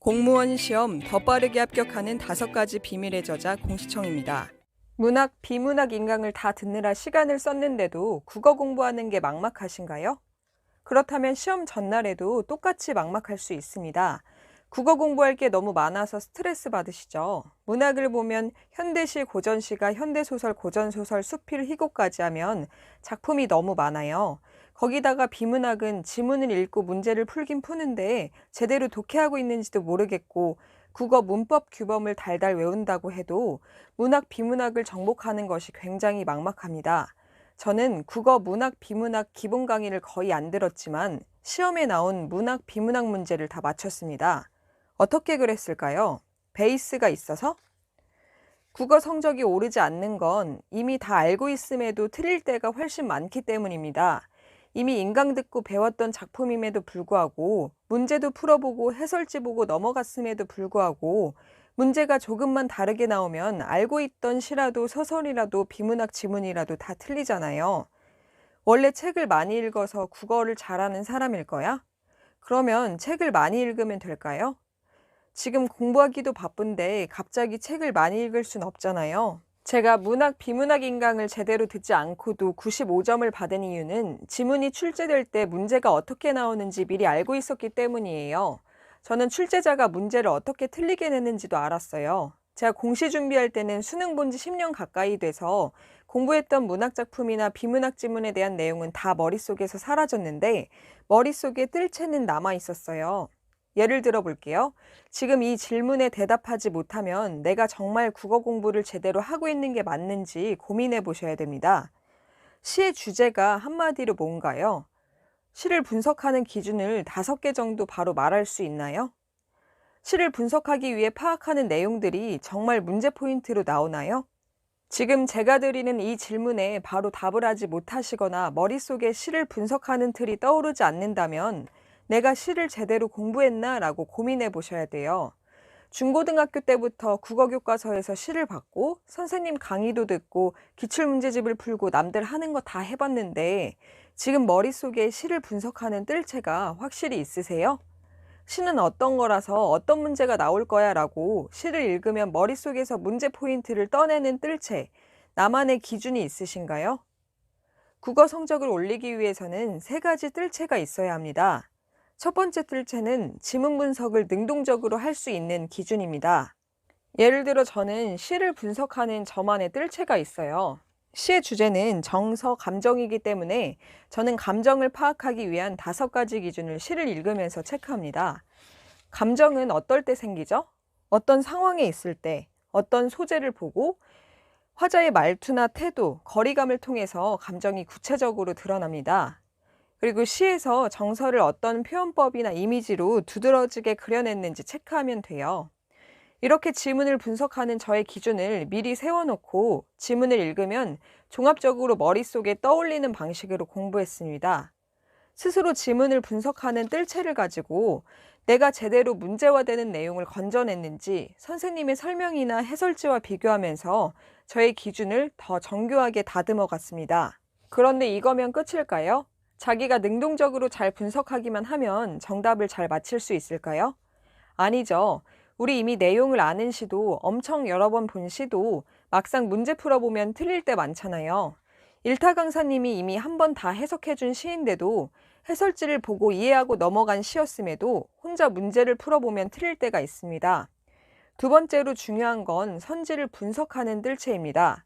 공무원 시험 더 빠르게 합격하는 5가지 비밀의 저자 공시청입니다. 문학, 비문학 인강을 다 듣느라 시간을 썼는데도 국어 공부하는 게 막막하신가요? 그렇다면 시험 전날에도 똑같이 막막할 수 있습니다. 국어 공부할 게 너무 많아서 스트레스 받으시죠? 문학을 보면 현대시, 고전시가 현대소설, 고전소설, 수필, 희곡까지 하면 작품이 너무 많아요. 거기다가 비문학은 지문을 읽고 문제를 풀긴 푸는데 제대로 독해하고 있는지도 모르겠고 국어 문법 규범을 달달 외운다고 해도 문학, 비문학을 정복하는 것이 굉장히 막막합니다. 저는 국어, 문학, 비문학 기본 강의를 거의 안 들었지만 시험에 나온 문학, 비문학 문제를 다 맞췄습니다. 어떻게 그랬을까요? 베이스가 있어서? 국어 성적이 오르지 않는 건 이미 다 알고 있음에도 틀릴 때가 훨씬 많기 때문입니다. 이미 인강 듣고 배웠던 작품임에도 불구하고 문제도 풀어보고 해설지 보고 넘어갔음에도 불구하고 문제가 조금만 다르게 나오면 알고 있던 시라도 소설이라도 비문학 지문이라도 다 틀리잖아요. 원래 책을 많이 읽어서 국어를 잘하는 사람일 거야? 그러면 책을 많이 읽으면 될까요? 지금 공부하기도 바쁜데 갑자기 책을 많이 읽을 순 없잖아요. 제가 문학, 비문학 인강을 제대로 듣지 않고도 95점을 받은 이유는 지문이 출제될 때 문제가 어떻게 나오는지 미리 알고 있었기 때문이에요. 저는 출제자가 문제를 어떻게 틀리게 내는지도 알았어요. 제가 공시 준비할 때는 수능 본 지 10년 가까이 돼서 공부했던 문학 작품이나 비문학 지문에 대한 내용은 다 머릿속에서 사라졌는데 머릿속에 뜰채는 남아 있었어요. 예를 들어 볼게요. 지금 이 질문에 대답하지 못하면 내가 정말 국어 공부를 제대로 하고 있는 게 맞는지 고민해 보셔야 됩니다. 시의 주제가 한마디로 뭔가요? 시를 분석하는 기준을 5개 정도 바로 말할 수 있나요? 시를 분석하기 위해 파악하는 내용들이 정말 문제 포인트로 나오나요? 지금 제가 드리는 이 질문에 바로 답을 하지 못하시거나 머릿속에 시를 분석하는 틀이 떠오르지 않는다면 내가 시를 제대로 공부했나? 라고 고민해 보셔야 돼요. 중고등학교 때부터 국어교과서에서 시를 받고 선생님 강의도 듣고 기출문제집을 풀고 남들 하는 거 다 해봤는데 지금 머릿속에 시를 분석하는 뜰채가 확실히 있으세요? 시는 어떤 거라서 어떤 문제가 나올 거야 라고 시를 읽으면 머릿속에서 문제 포인트를 떠내는 뜰채, 나만의 기준이 있으신가요? 국어 성적을 올리기 위해서는 3가지 뜰채가 있어야 합니다. 첫 번째 뜰채는 지문 분석을 능동적으로 할 수 있는 기준입니다. 예를 들어 저는 시를 분석하는 저만의 뜰채가 있어요. 시의 주제는 정서, 감정이기 때문에 저는 감정을 파악하기 위한 5가지 기준을 시를 읽으면서 체크합니다. 감정은 어떨 때 생기죠? 어떤 상황에 있을 때, 어떤 소재를 보고 화자의 말투나 태도, 거리감을 통해서 감정이 구체적으로 드러납니다. 그리고 시에서 정서를 어떤 표현법이나 이미지로 두드러지게 그려냈는지 체크하면 돼요. 이렇게 지문을 분석하는 저의 기준을 미리 세워놓고 지문을 읽으면 종합적으로 머릿속에 떠올리는 방식으로 공부했습니다. 스스로 지문을 분석하는 뜰채를 가지고 내가 제대로 문제화되는 내용을 건져냈는지 선생님의 설명이나 해설지와 비교하면서 저의 기준을 더 정교하게 다듬어 갔습니다. 그런데 이거면 끝일까요? 자기가 능동적으로 잘 분석하기만 하면 정답을 잘 맞힐 수 있을까요? 아니죠. 우리 이미 내용을 아는 시도 엄청 여러 번 본 시도 막상 문제 풀어보면 틀릴 때 많잖아요. 일타 강사님이 이미 한 번 다 해석해준 시인데도 해설지를 보고 이해하고 넘어간 시였음에도 혼자 문제를 풀어보면 틀릴 때가 있습니다. 두 번째로 중요한 건 선지를 분석하는 뜰채입니다.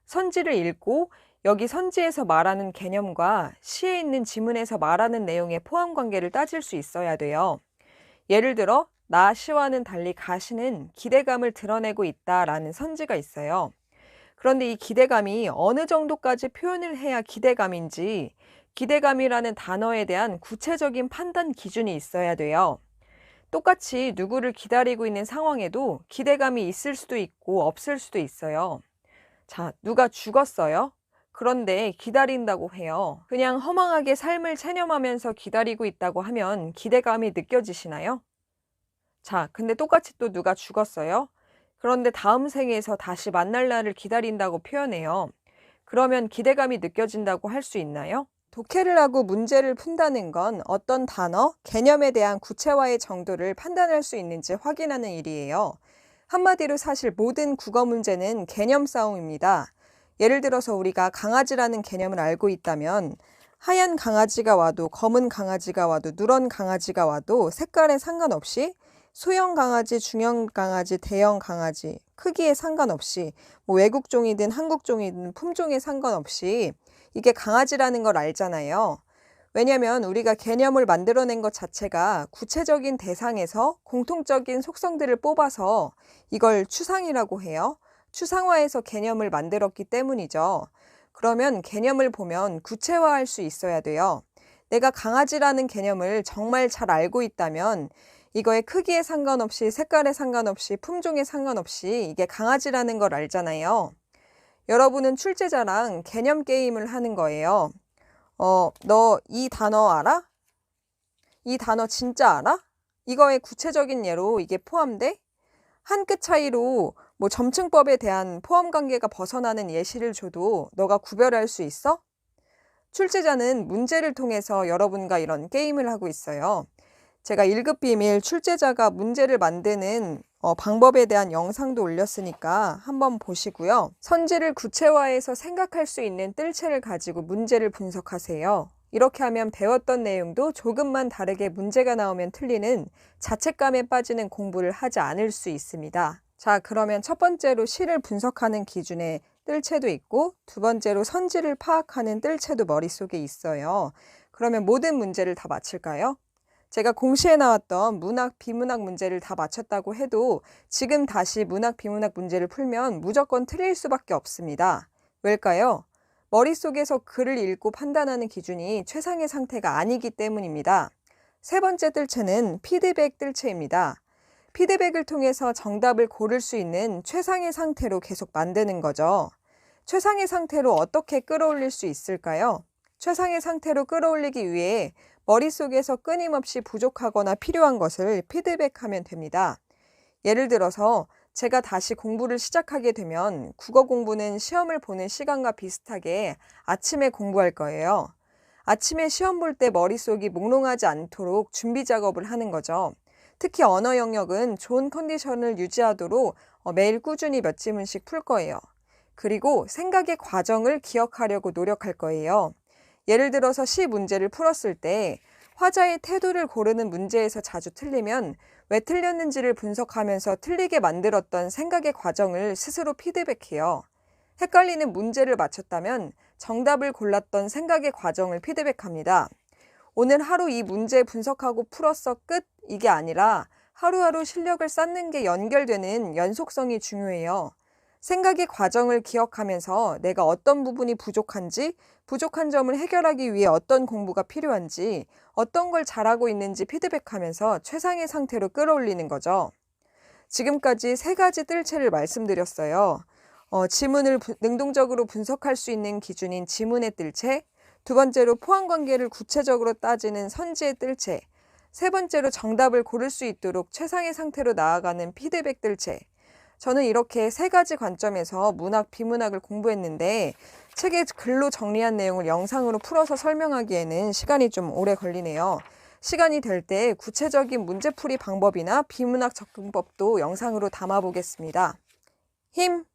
선지를 읽고 여기 선지에서 말하는 개념과 시에 있는 지문에서 말하는 내용의 포함 관계를 따질 수 있어야 돼요. 예를 들어 나 시와는 달리 가시는 기대감을 드러내고 있다라는 선지가 있어요. 그런데 이 기대감이 어느 정도까지 표현을 해야 기대감인지 기대감이라는 단어에 대한 구체적인 판단 기준이 있어야 돼요. 똑같이 누구를 기다리고 있는 상황에도 기대감이 있을 수도 있고 없을 수도 있어요. 자, 누가 죽었어요? 그런데 기다린다고 해요. 그냥 허망하게 삶을 체념하면서 기다리고 있다고 하면 기대감이 느껴지시나요? 자, 근데 똑같이 또 누가 죽었어요? 그런데 다음 생에서 다시 만날 날을 기다린다고 표현해요. 그러면 기대감이 느껴진다고 할 수 있나요? 독해를 하고 문제를 푼다는 건 어떤 단어, 개념에 대한 구체화의 정도를 판단할 수 있는지 확인하는 일이에요. 한마디로 사실 모든 국어 문제는 개념 싸움입니다. 예를 들어서 우리가 강아지라는 개념을 알고 있다면 하얀 강아지가 와도 검은 강아지가 와도 누런 강아지가 와도 색깔에 상관없이 소형 강아지, 중형 강아지, 대형 강아지, 크기에 상관없이 외국 종이든 한국 종이든 품종에 상관없이 이게 강아지라는 걸 알잖아요. 왜냐하면 우리가 개념을 만들어낸 것 자체가 구체적인 대상에서 공통적인 속성들을 뽑아서 이걸 추상이라고 해요. 추상화해서 개념을 만들었기 때문이죠. 그러면 개념을 보면 구체화할 수 있어야 돼요. 내가 강아지라는 개념을 정말 잘 알고 있다면 이거의 크기에 상관없이 색깔에 상관없이 품종에 상관없이 이게 강아지라는 걸 알잖아요. 여러분은 출제자랑 개념 게임을 하는 거예요. 너 이 단어 알아? 이 단어 진짜 알아? 이거의 구체적인 예로 이게 포함돼? 한 끗 차이로 점층법에 대한 포함 관계가 벗어나는 예시를 줘도 너가 구별할 수 있어? 출제자는 문제를 통해서 여러분과 이런 게임을 하고 있어요. 제가 1급 비밀 출제자가 문제를 만드는 방법에 대한 영상도 올렸으니까 한번 보시고요. 선지를 구체화해서 생각할 수 있는 뜰채를 가지고 문제를 분석하세요. 이렇게 하면 배웠던 내용도 조금만 다르게 문제가 나오면 틀리는 자책감에 빠지는 공부를 하지 않을 수 있습니다. 자, 그러면 첫 번째로 시를 분석하는 기준에 뜰채도 있고 두 번째로 선지를 파악하는 뜰채도 머릿속에 있어요. 그러면 모든 문제를 다 맞힐까요? 제가 공시에 나왔던 문학, 비문학 문제를 다 맞췄다고 해도 지금 다시 문학, 비문학 문제를 풀면 무조건 틀릴 수밖에 없습니다. 왜일까요? 머릿속에서 글을 읽고 판단하는 기준이 최상의 상태가 아니기 때문입니다. 세 번째 뜰채는 피드백 뜰채입니다. 피드백을 통해서 정답을 고를 수 있는 최상의 상태로 계속 만드는 거죠. 최상의 상태로 어떻게 끌어올릴 수 있을까요? 최상의 상태로 끌어올리기 위해 머릿속에서 끊임없이 부족하거나 필요한 것을 피드백하면 됩니다. 예를 들어서 제가 다시 공부를 시작하게 되면 국어 공부는 시험을 보는 시간과 비슷하게 아침에 공부할 거예요. 아침에 시험 볼 때 머릿속이 몽롱하지 않도록 준비 작업을 하는 거죠. 특히 언어 영역은 좋은 컨디션을 유지하도록 매일 꾸준히 몇 지문씩 풀 거예요. 그리고 생각의 과정을 기억하려고 노력할 거예요. 예를 들어서 시 문제를 풀었을 때 화자의 태도를 고르는 문제에서 자주 틀리면 왜 틀렸는지를 분석하면서 틀리게 만들었던 생각의 과정을 스스로 피드백해요. 헷갈리는 문제를 맞췄다면 정답을 골랐던 생각의 과정을 피드백합니다. 오늘 하루 이 문제 분석하고 풀었어 끝 이게 아니라 하루하루 실력을 쌓는 게 연결되는 연속성이 중요해요. 생각의 과정을 기억하면서 내가 어떤 부분이 부족한지, 부족한 점을 해결하기 위해 어떤 공부가 필요한지, 어떤 걸 잘하고 있는지 피드백하면서 최상의 상태로 끌어올리는 거죠. 지금까지 3가지 뜰채를 말씀드렸어요. 지문을 능동적으로 분석할 수 있는 기준인 지문의 뜰채, 두 번째로 포함 관계를 구체적으로 따지는 선지의 뜰채, 세 번째로 정답을 고를 수 있도록 최상의 상태로 나아가는 피드백 뜰채. 저는 이렇게 3가지 관점에서 문학, 비문학을 공부했는데 책에 글로 정리한 내용을 영상으로 풀어서 설명하기에는 시간이 좀 오래 걸리네요. 시간이 될 때 구체적인 문제풀이 방법이나 비문학 접근법도 영상으로 담아보겠습니다. 힘!